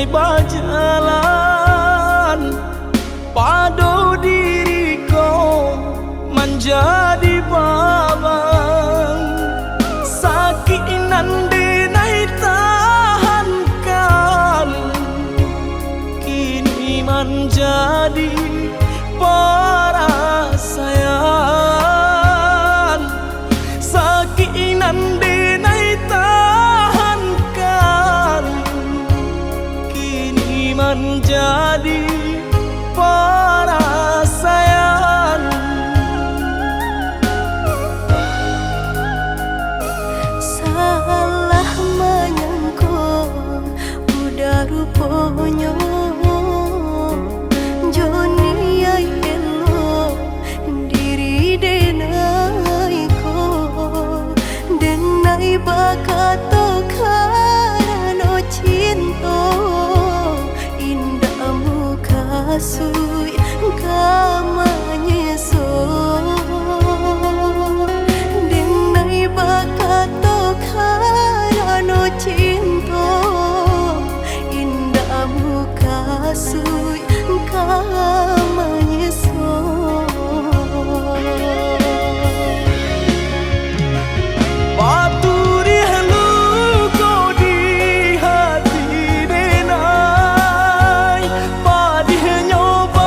berjalan padu diriku menjadi babang sakit nande nai tahankan kini menjadi perasaan sakit nande nai tahankan kini menjadi perasaan. Salah menyangka udah rupanya Joni ay elo diri denai ko denai bakato karano cinta indah muka sui kamanya so denai bakato karano cinta indah muka sui kamanya so Paturi halu ko di hati denai padih nyoba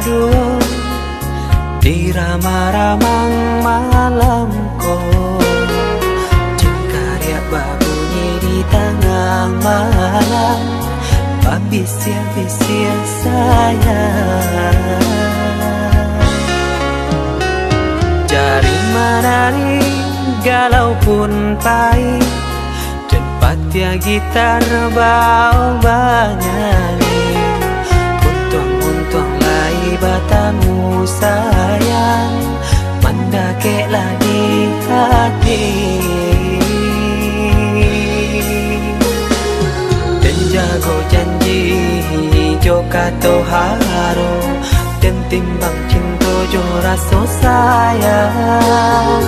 aduh di ramang-ramang malamku, cengkarya babunyi di tengah malam, babisir-bisir sayang. Jari menari galau pun pahit, tempat ya gitar bau banyani, untung lai batamu sayang, mandakeklah di hati. Dan jago janji joka toharo, dan timbang cinta jo rasa sayang,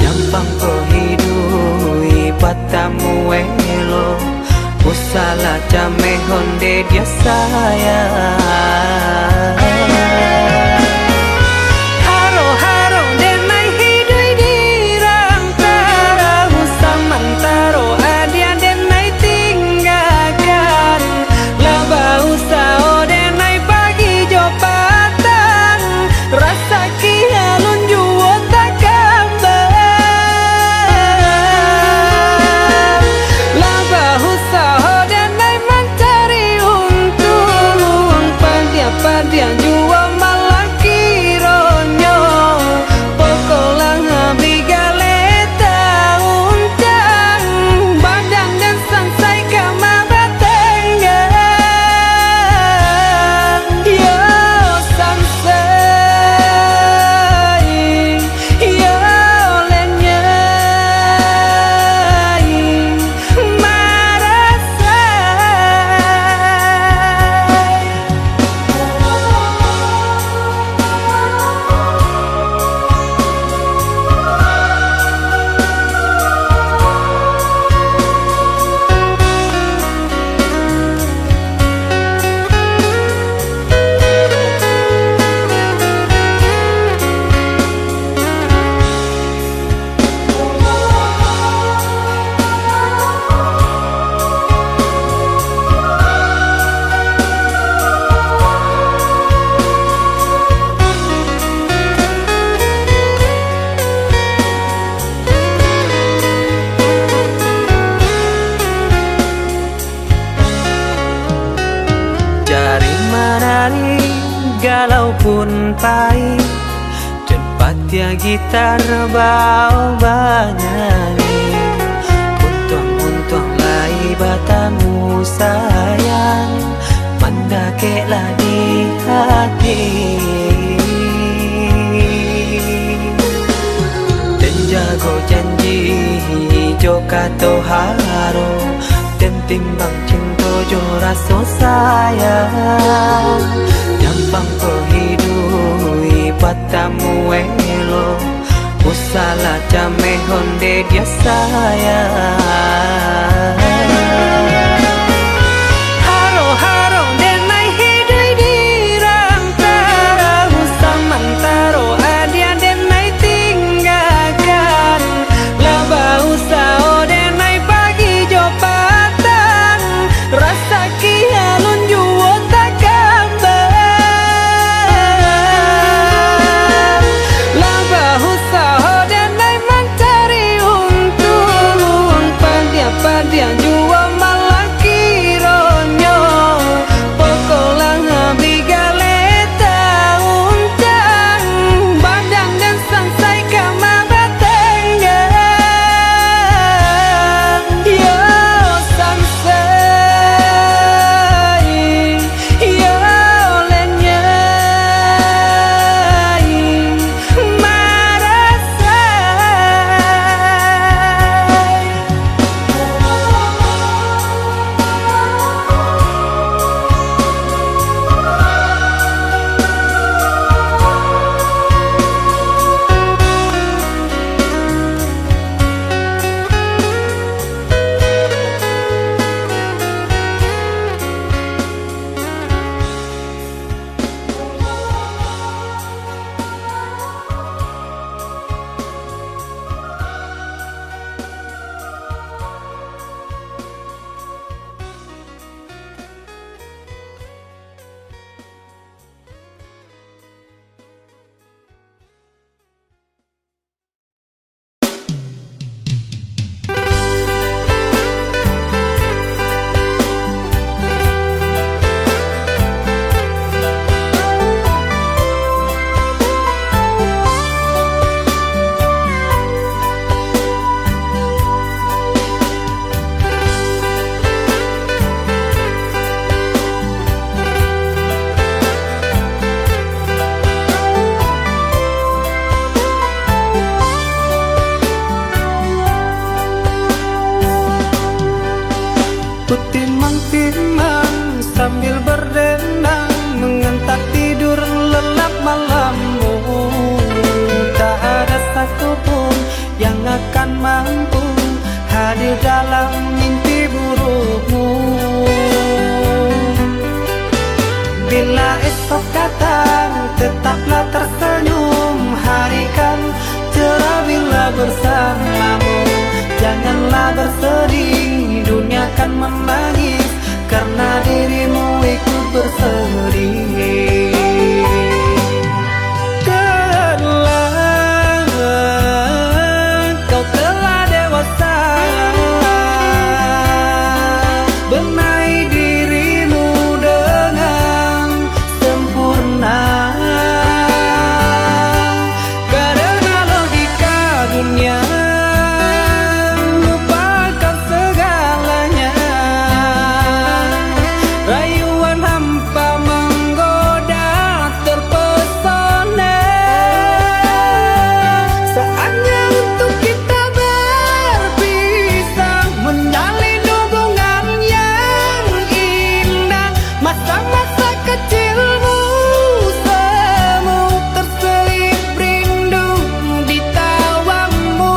nyampang ko hidui patamu elo, usala jame honde dia sayang. Haro-haro denai hidui di rantara, usamantaro adia denai tinggalkan, laba usao denai pagi jo patang, rasa kialun juo tak kabar, laba usao denai mencari untung, pandia-pandia juo malah kironyo, pokolang bigaleta uncang, badan dan sansai kama batenggang, yo sansai, yo lenyai, marasai. Jari menari galau pun pahit, tempat ya gitar bau banyani, untung lai batamu sayang, mandakeklah di hati. Dan jago janji joka toharo, dan timbang cinta jo rasa sayang, nyampang ko hidui patamu elo, usala jame honde dia sayang. Haro-haro denai hidui di rantara, usamantaro adia denai tinggalkan, laba usao denai pagi jo patang, rasa kialun juo tak kabar, laba usao denai mencari untung, pandia-pandia juo malah mampu hadir dalam mimpi burukmu. Bila esok datang tetaplah tersenyum, hari kan cerah bila bersamamu. Janganlah bersedih, dunia kan menangis karena dirimu ikut bersedih. Kau telah dewasa, benahi dirimu dengan sempurna. Karena logika dunia lupakan segalanya. Rayuan hampa menggoda terpesona. Saatnya untuk kita berpisah, menjalin hubungan yang indah. Masa-masa kecilmu semu terselip rindu di tawamu.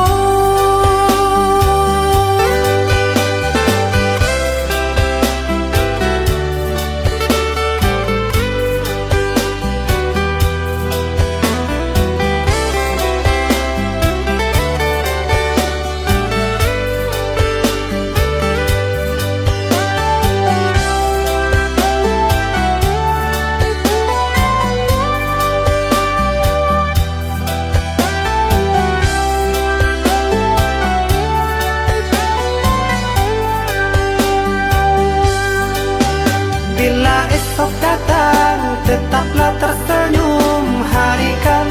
Bila esok datang tetaplah tersenyum, hari kan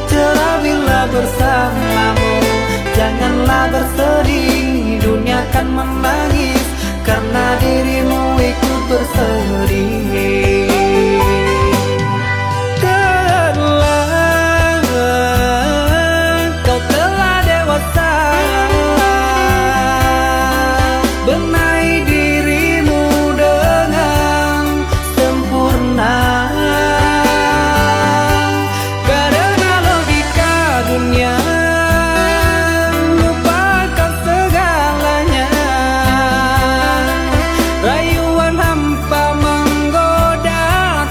cerah bila bersamamu. Janganlah bersedih, dunia kan menangis karena dirimu ikut bersedih. Kau telah dewasa, benahi dirimu dengan sempurna. Karena logika dunia lupakan segalanya. Rayuan hampa menggoda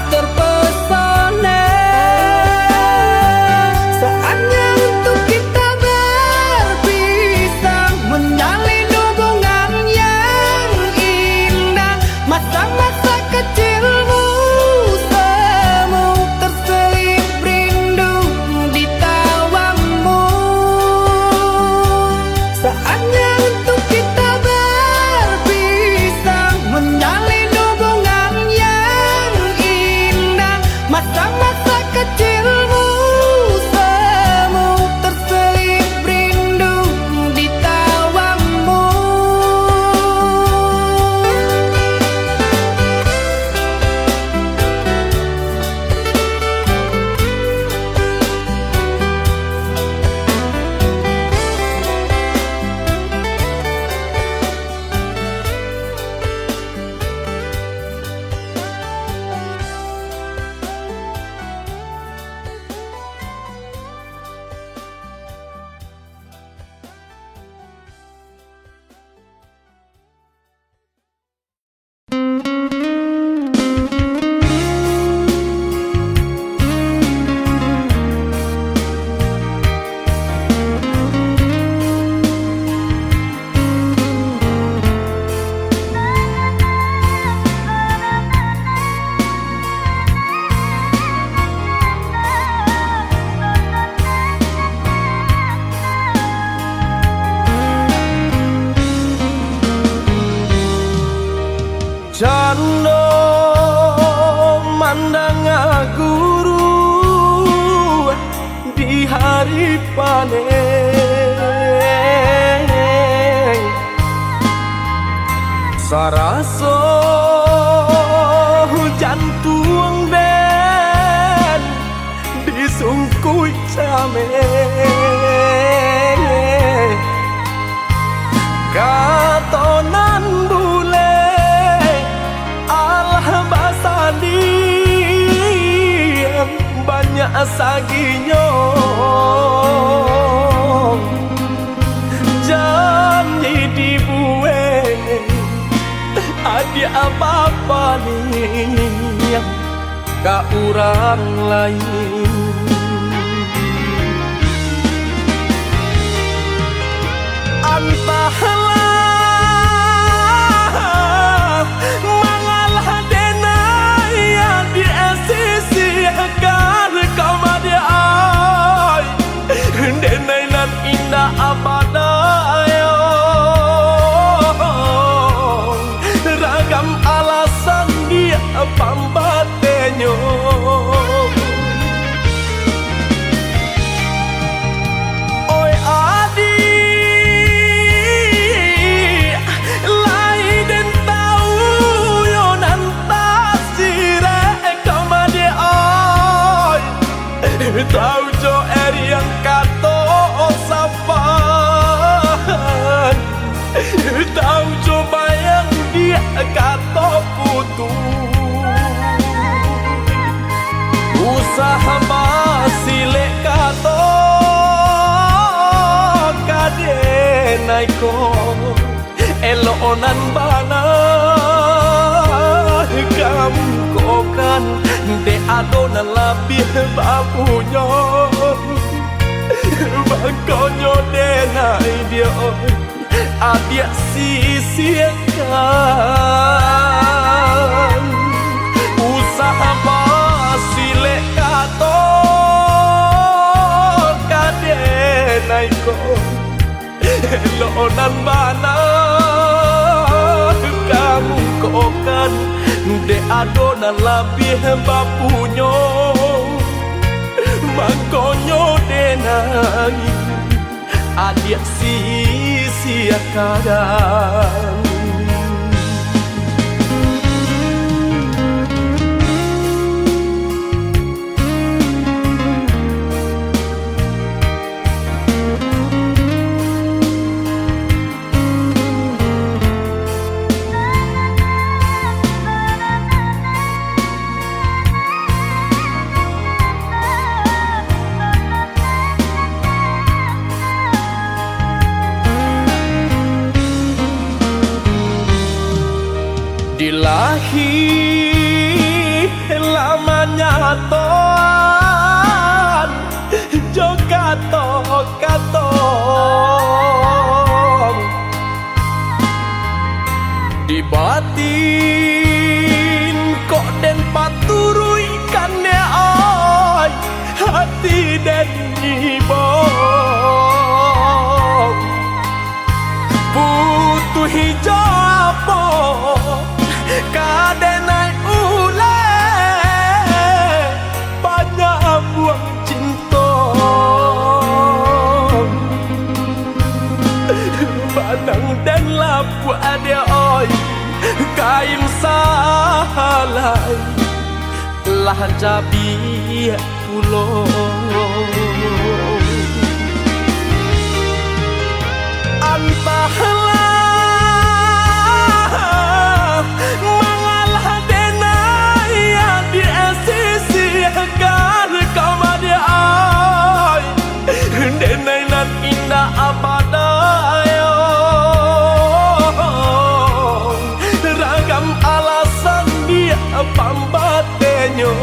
terpesona. Saatnya untuk kita berpisah, menjalin hubungan yang indah. Masa-masa kecilmu semu terselip rindu di tawamu. Saatnya untuk kita berpisah, menjalin hubungan yang indah. Masa-masa kecilmu semu terselip rindu di tawamu. Jando mandang guru di hari panen. Saraso hujan tuang den disungkui came. Katonan bule alah basadi saginyo ka urang lain. Antahlah mangalah denaya di sisi agar kau madi ay denai nan indah abadayo ragam alasan dia pambatenyo. Tahu jo yang kato sapan, tahu jo bayang dia kato putu. Usaha masile kato kadenai ko elonan bana kamu kokan de adonan labih bapunya bangkonyo denai dia adia sisiakan usaha basile kato kadenai ko elonan bana kamu kokan de adonan labih bapunyo mangkonyo denai adia sisiakan. Dilahi lamanya toan joka katong di batin kok den paturui kane ay hati den ibong butuh hijab kadenai ule banyak buang cinta badang dan lapu ada oi kain salai lah jabi pulau antahlah mangalah denaya di sisi agar kau madi ay denai nan indah abadayo ragam alasan dia pambatenyo.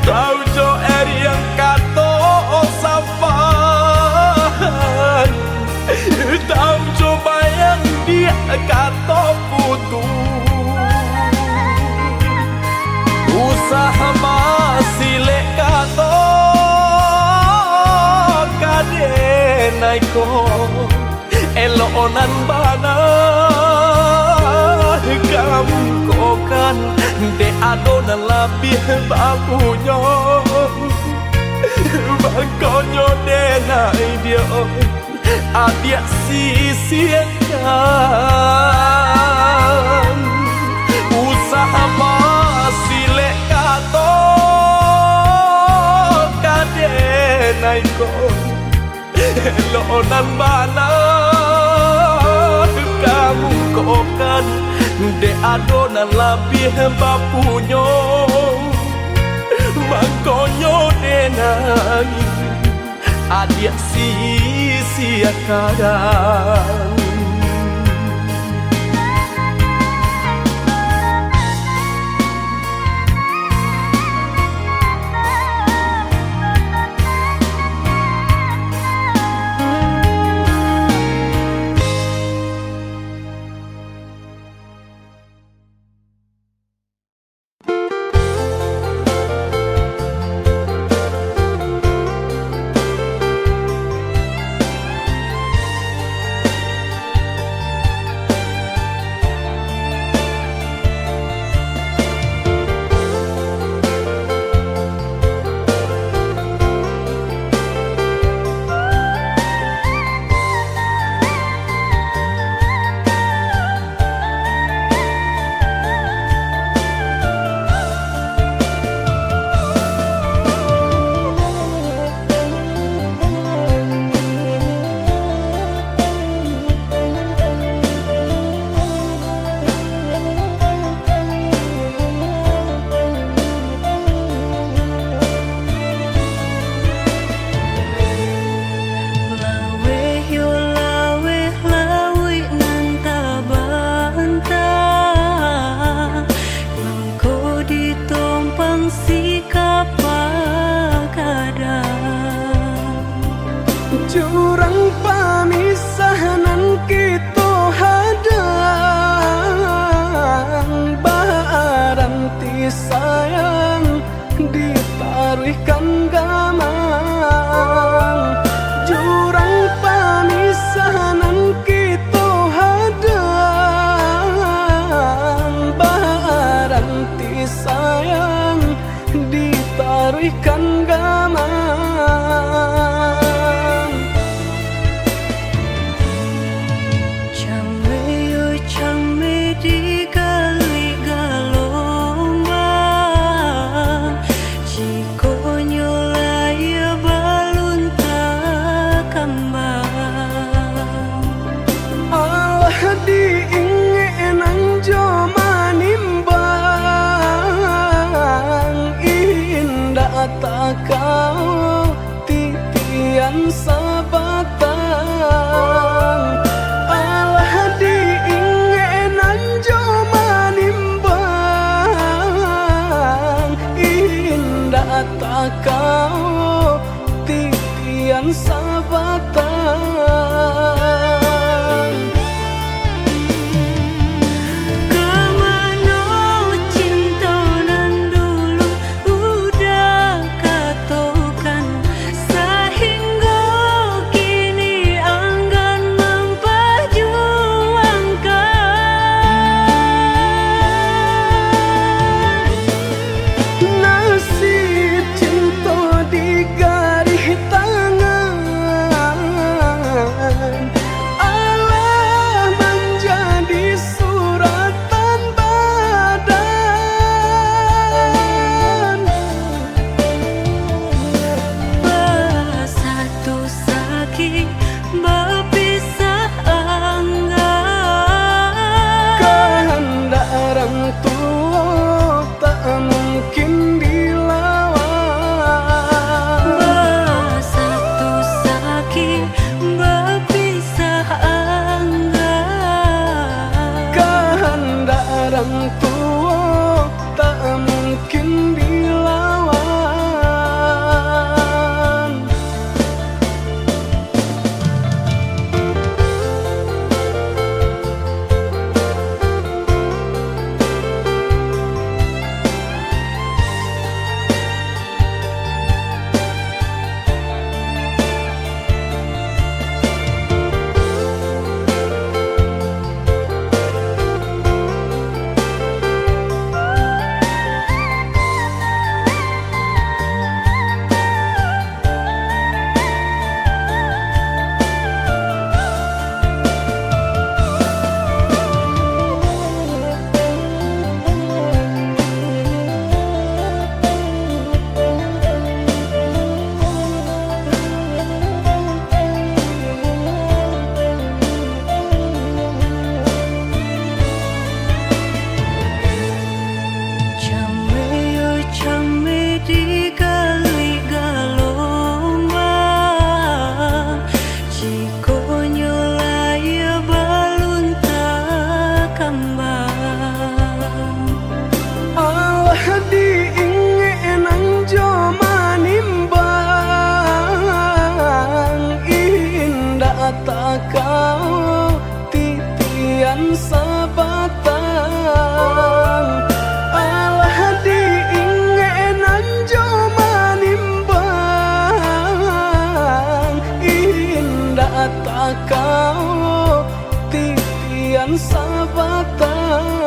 Tahu jo yang kato sapan, tahu jo bayang dia kato putu. Usaha masile kato kadenai ko elonan bana kamu kokan de adonan labih bapunya bangkonyo denai dia adia sisiakan usaha masile kato kadenai ko elonan bana kamu kokan De adonan labih bapunyo Mangkonyo denai Adia sia kadang jurang pamisahan kita hadang baranti sayang ditaruhkan gamang jurang pamisahan kita hadang baranti sayang ditaruhkan gamang kau titian sabatang alah diingenan joma nimbang indah tak kau titian sabatang sabatang alah diingenan jo manimbang indah tak kau titian sabatang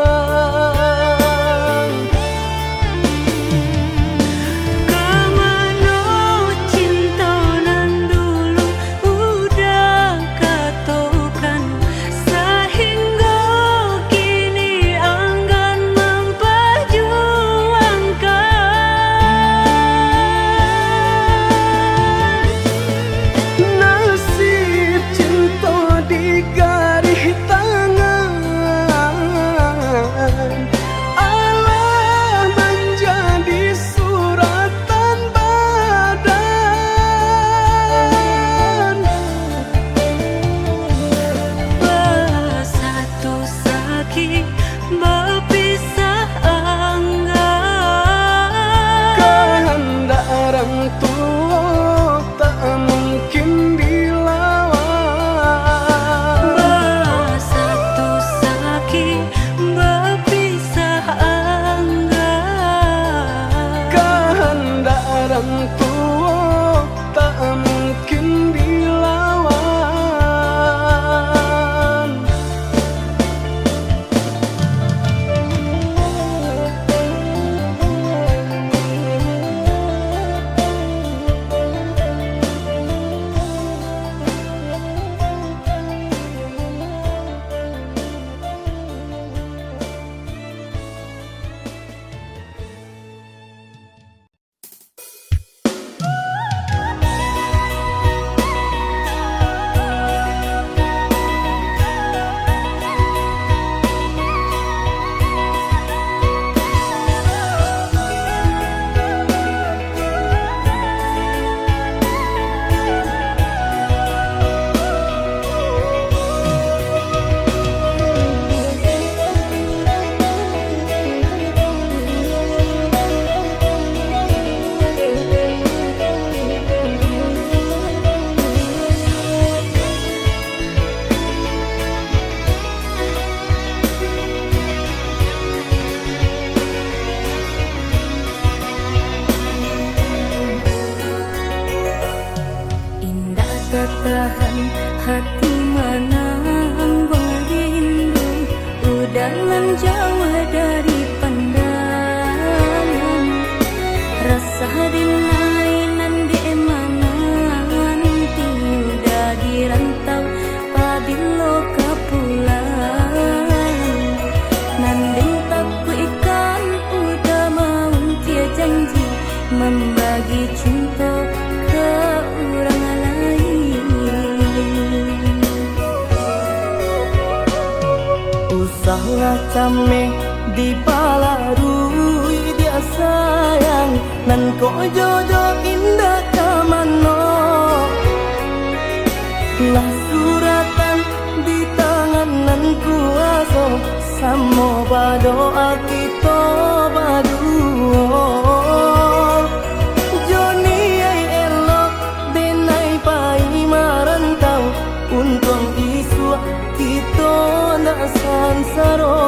Tahan hati menang berindu udalan jauh dari pandangan rasa dinainan di emanan tiudah dirantau pabilo kapulang nanding takku ikan udah mau tia janji membagi cinta ke orang lain. Usahlah came di balarui dia sayang nan ko jojo indah kamano lah suratan di tangan nan kuaso samo badoa kita baduo Joni ay elok denai pai marantau untung isu kita ndak sansaro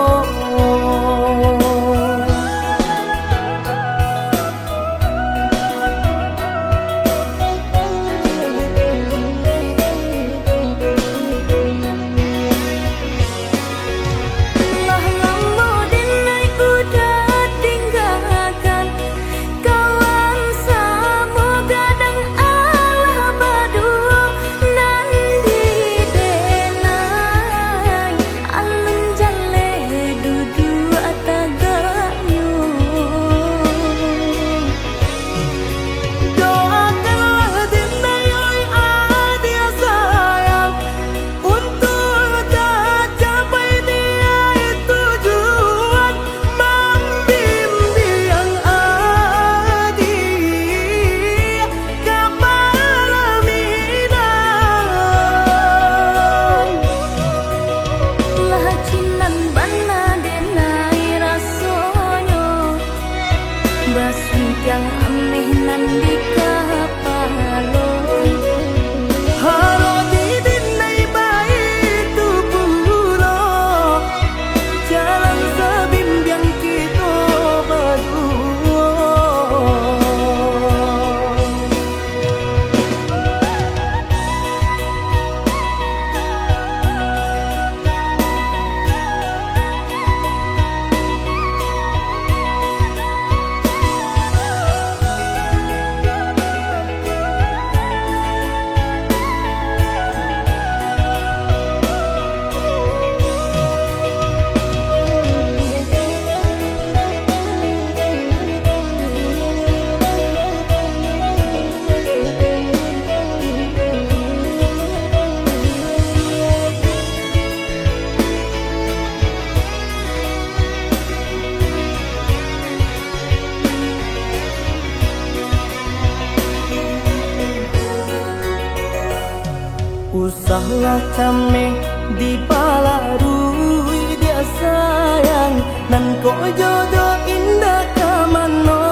Usahlah kami di palarui dia sayang nan ko jodoh indah kamano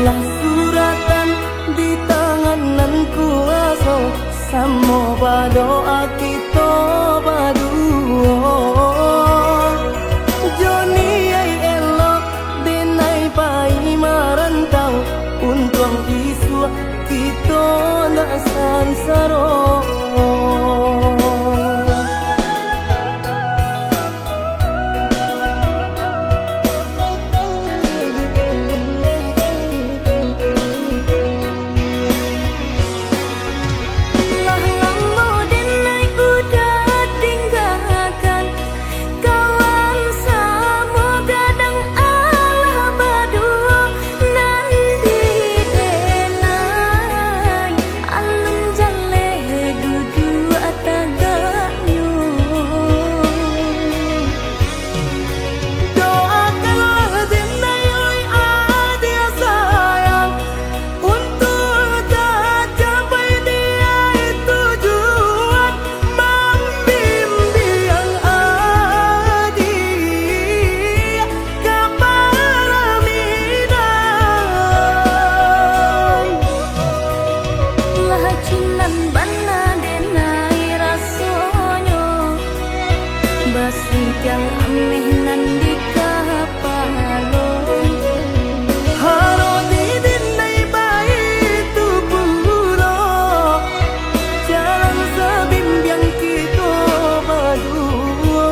lah suratan di tangan nan kuaso samo badoa kita baduo Joni ay elok denai pai marantau untung isu kita nak sansaro yang aneh nan di kapalon haro didin nai bayi tu puro jalan sebimbiang kita berdua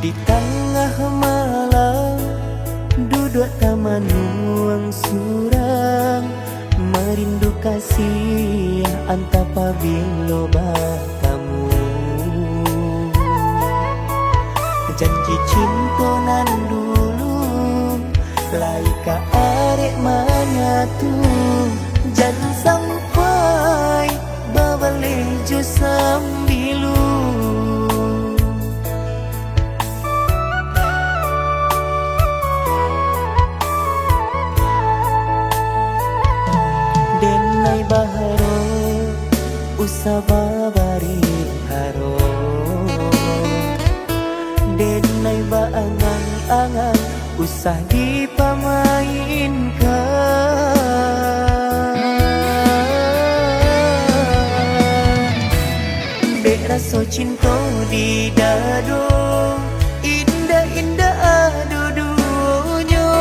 Di tengah malam duduk taman nuang surang, merindu kasih antapa bilo batamu. Janji cinta nan dulu laika arek manyatu, jangan sampai babale jo sambilu. Denai baharo usababari haro, denai baangan-angan usah dipamainkan. Dek rasa cinta di dado, indah-indah adu dunia.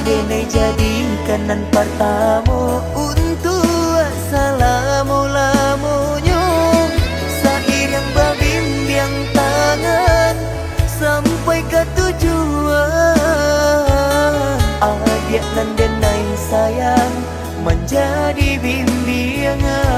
Denai jadikan nan pertama untuk salamu-lamunya. Sair yang berbimbing tangan sampai ke tujuan. Adik nan denai sayang menjadi bimbingan.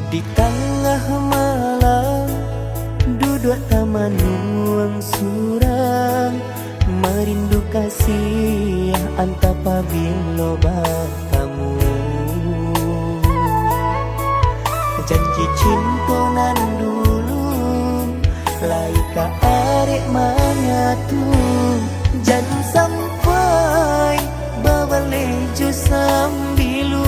Di tengah malam duduk taman nuang surang, merindu kasih antapa bilo batamu. Janji cinta nan dulu laika arek manyatu, jangan sampai babale jo sambilu.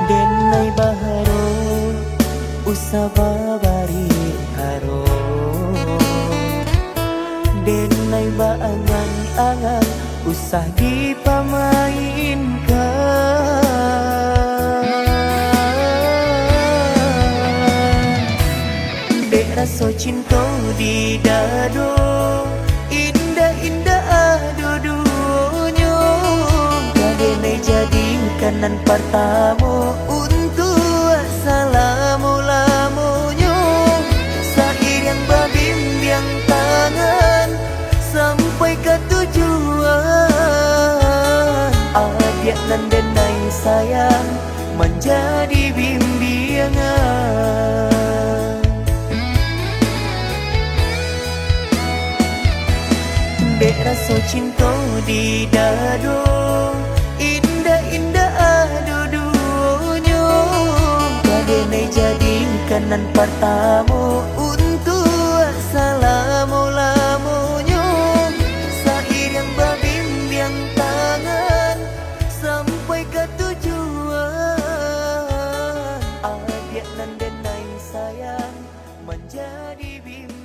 Denai baharo usababari haro, denai baangan-angan usah dipamainkan. Dek rasa cinta di dado, indah-indah adu dunia. Denai jadikan nan pertama untuk salamu-lamunya. Sair yang berbimbing tangan sampai ke tujuan. Adik nan denai sayang menjadi bimbingan. Dek rasa cinta di dado, indah-indah adu dunia. Denai jadikan nan pertama untuk salamu-lamunya. Sair yang berbimbing tangan sampai ke tujuan. Adik nan denai sayang menjadi bimbingan.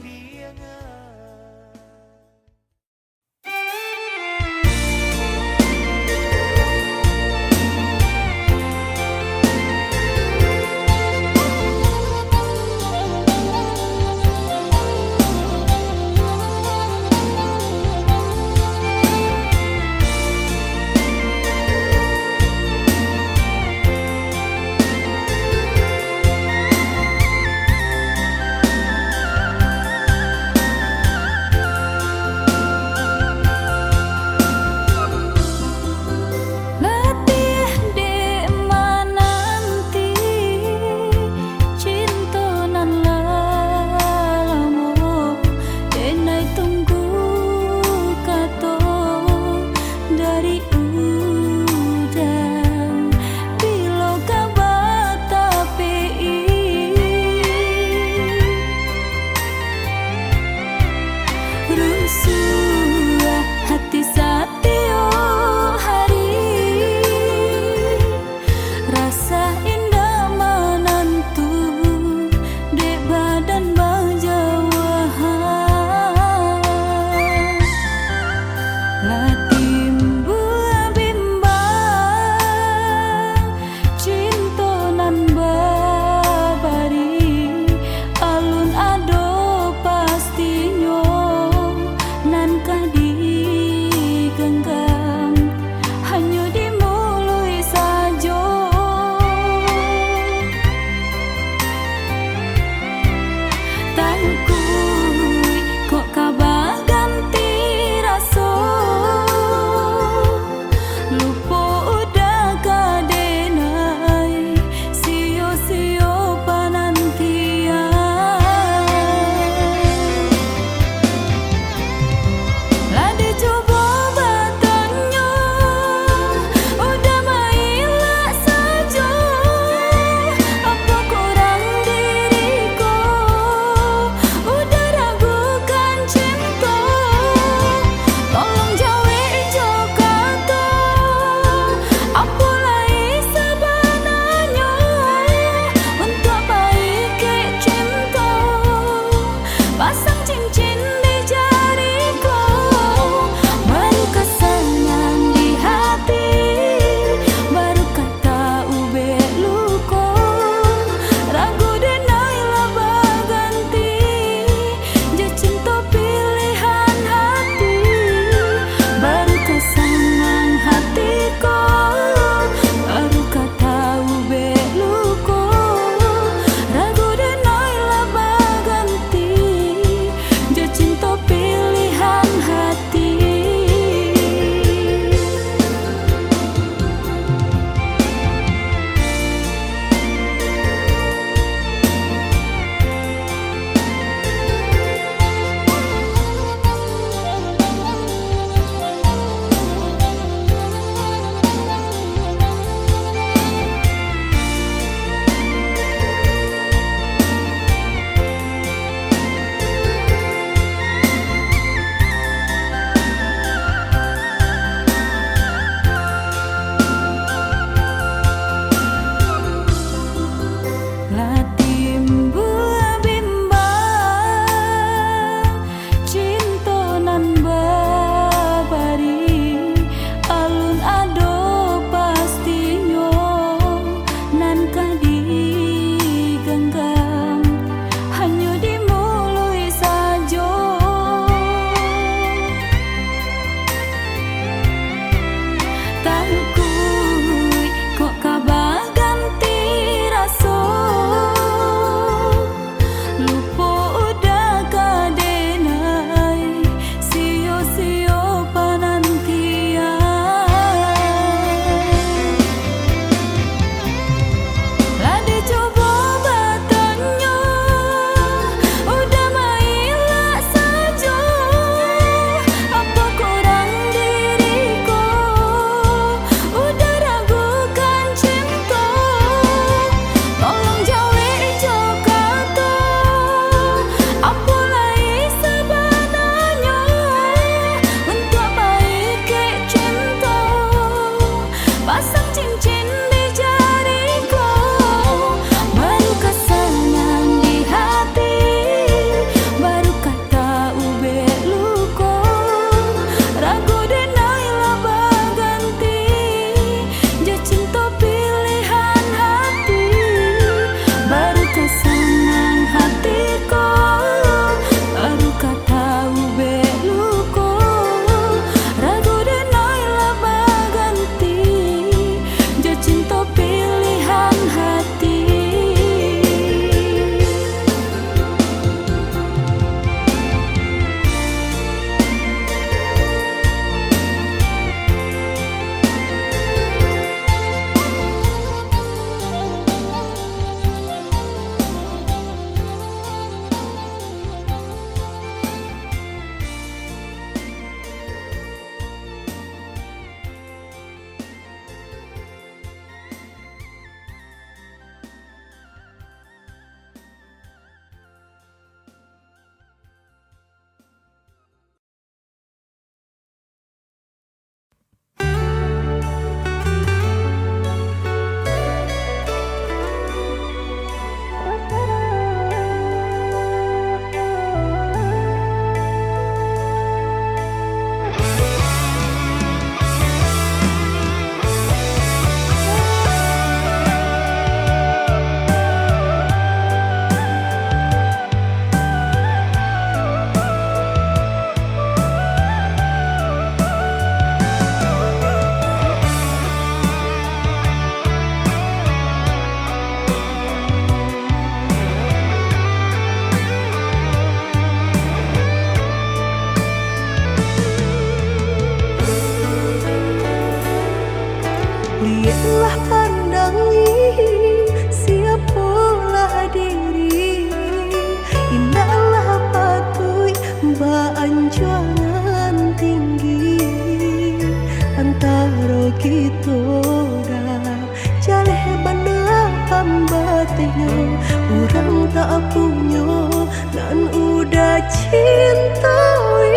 tak punya nan udah cintai.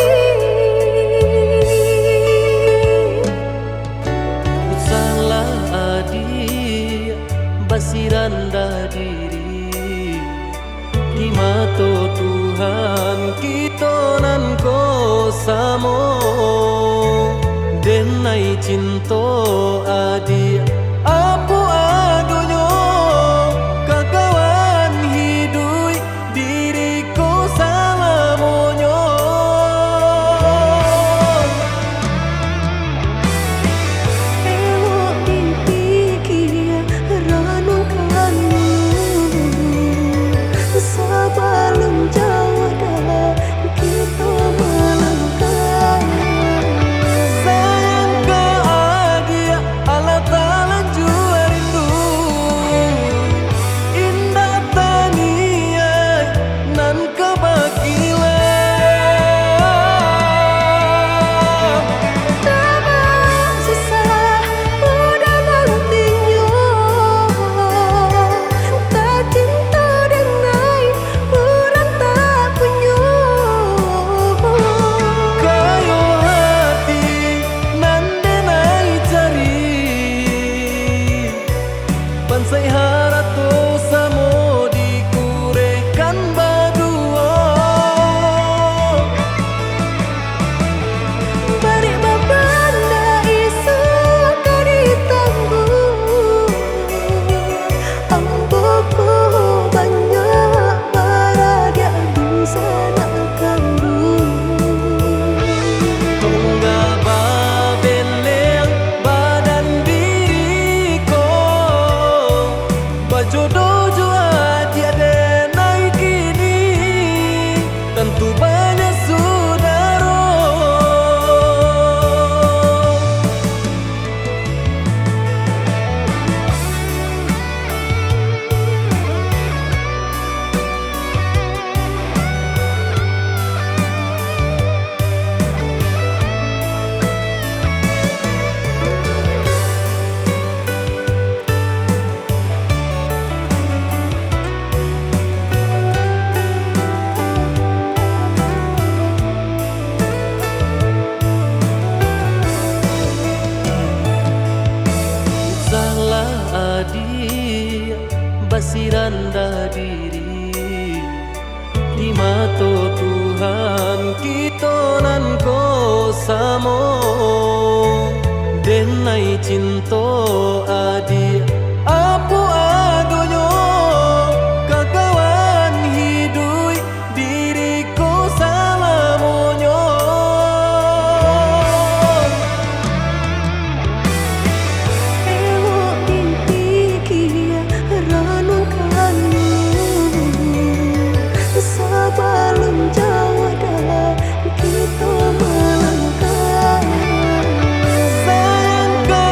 Salah adik basiranda diri di mata Tuhan kita nan ko samo denai cinta adik apa adonyo kakawan hidup diriku sama monyo. Ewok dipikir renungkan sebelum jauh dah kita melangkah. Sayang ke adik Allah Ta'ala jua rindu indah tania nan kebakilan. Tabang susah udah nantinya tak cinta denai orang tak punya. Kayo hati nan denai cari pansai harato samo dikurekan badua. Bari babanda isu kari tangguh amboku banyak baradia bisa nak kandung. Tunggal babeleng badan diriku bajodoh jua tiada naik kini tentu banyak saudara. Salah adik basiranda diri di mata Tuhan kita nan ko samo denai cinta adik apa adonyo kakawan hidup diriku sama monyo. Ewok dipikir renungkan sebelum jauh dah kita melangkah. Sayang ke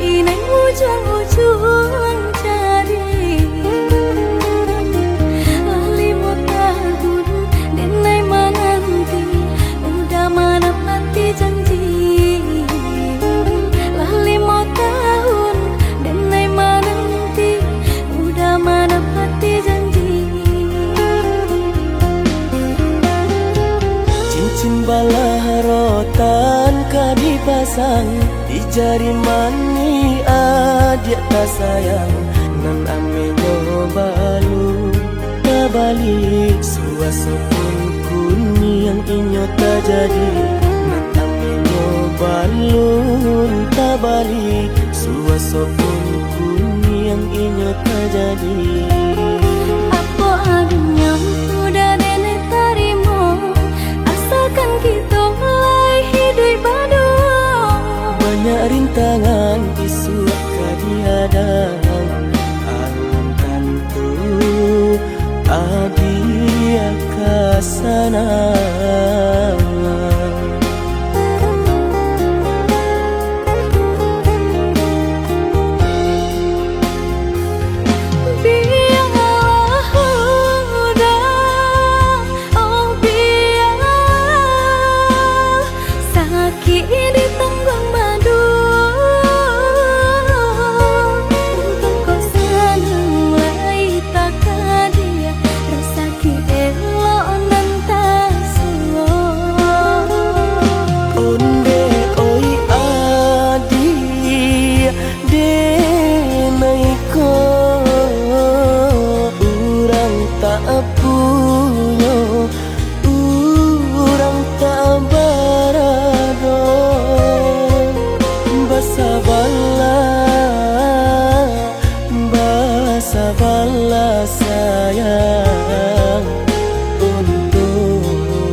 inai ujung-ujung cari lali mau tahun denai menanti udah menepati janji lali mau tahun denai menanti udah menepati janji Cincin balah rotan ka dipasang di jari mani adik tak sayang nan amenyo balu tak balik suasa pun kuni yang inyo tak jadi nan amenyo balu tak balik suasa pun kuni yang inyo tak jadi. apa adanya udah nenek tarimo asalkan kita mulai hidup baru Banyak rintangan isu kadihadang alam tentu adi akasana Sabarlah sayang untuk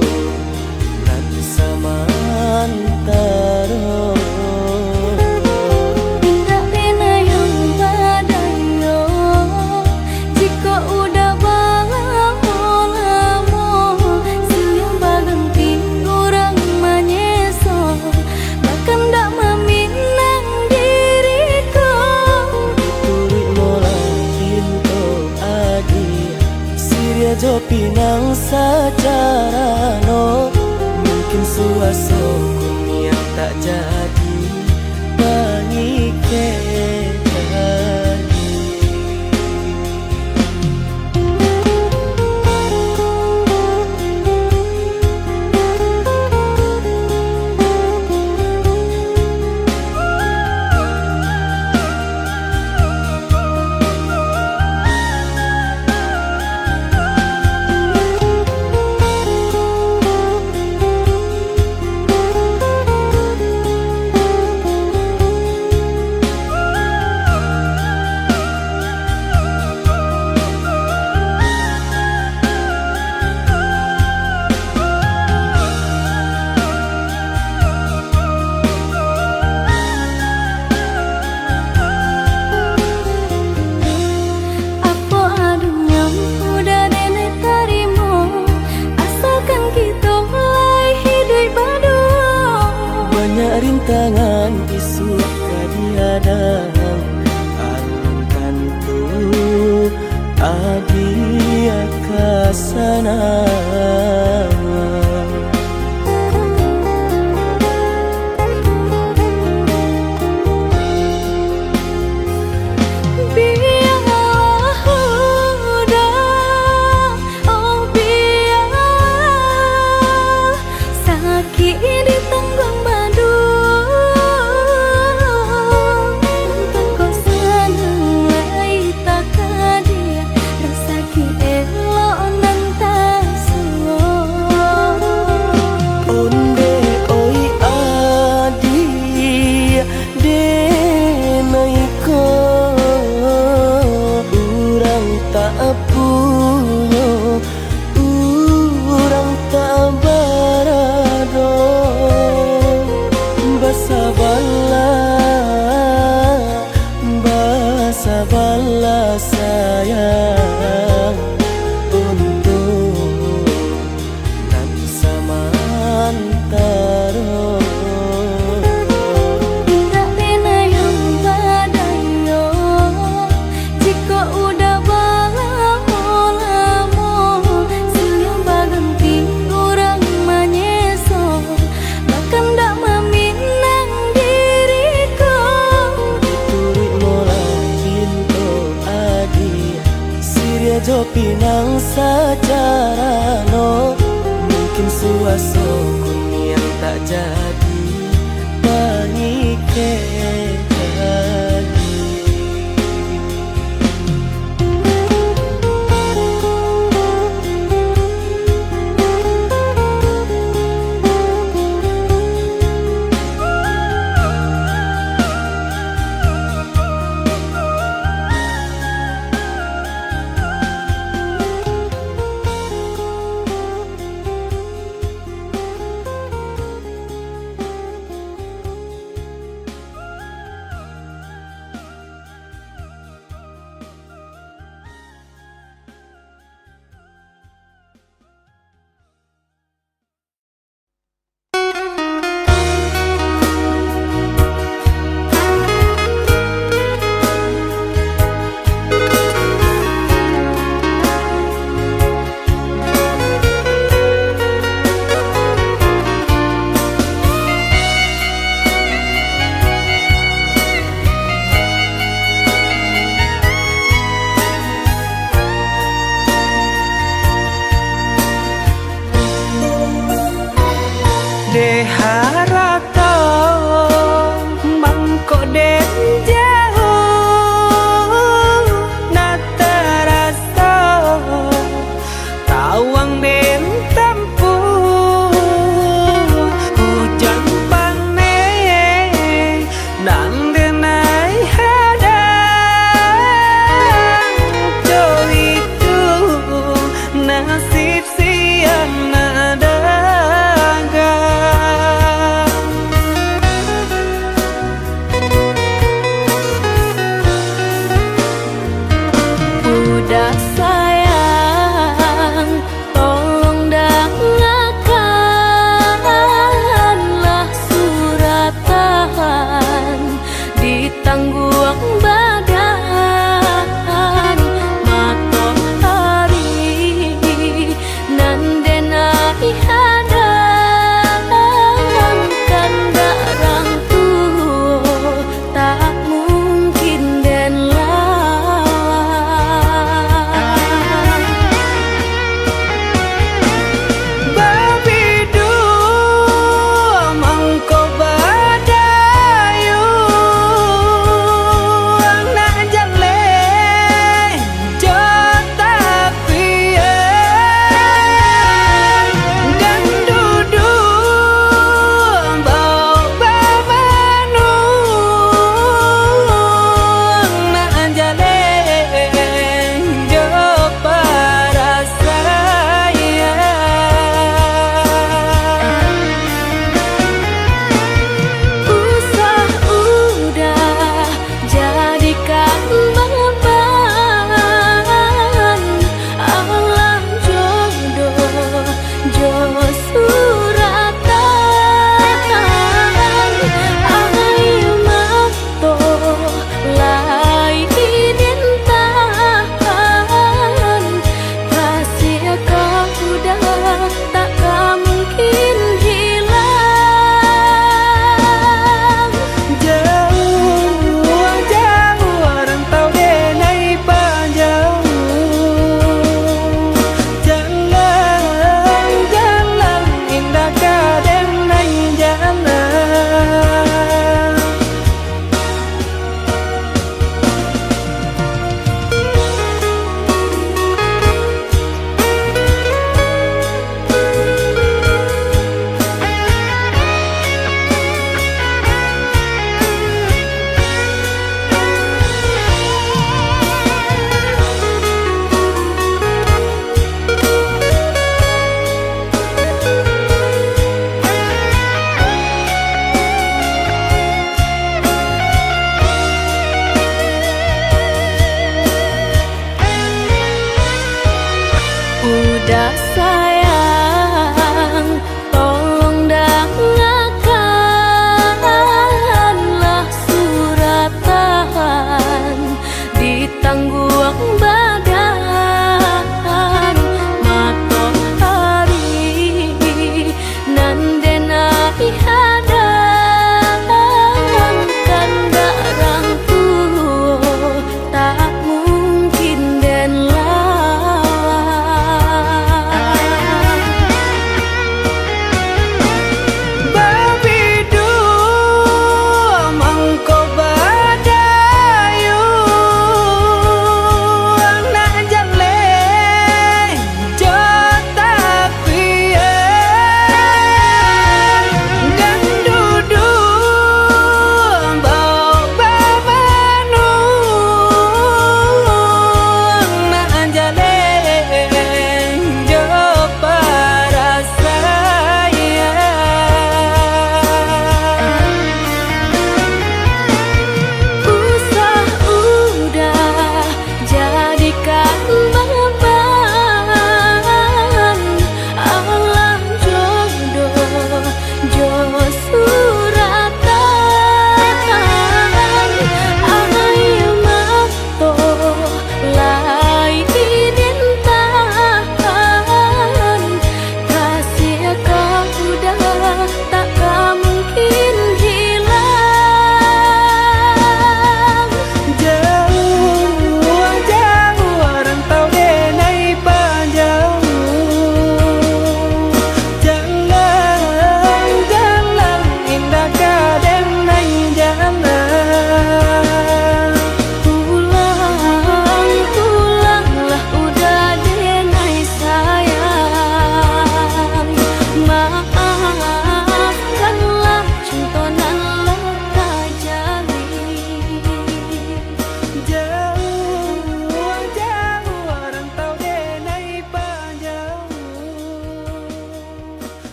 nanti samantara. Indah pena yang badayo jika udah lamo siang baganti orang menyeso bahkan tak meminang diriku Turik mola into adi Siria jo pinang secara no mungkin suaso kuni yang tak jadi pangike rintangan isu kadihadang alam tentu adi akasana Rasa ki elo nan ta suwo Jo pinang secara no, mungkin suaso kun yang tak jadi pangike lagi.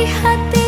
hati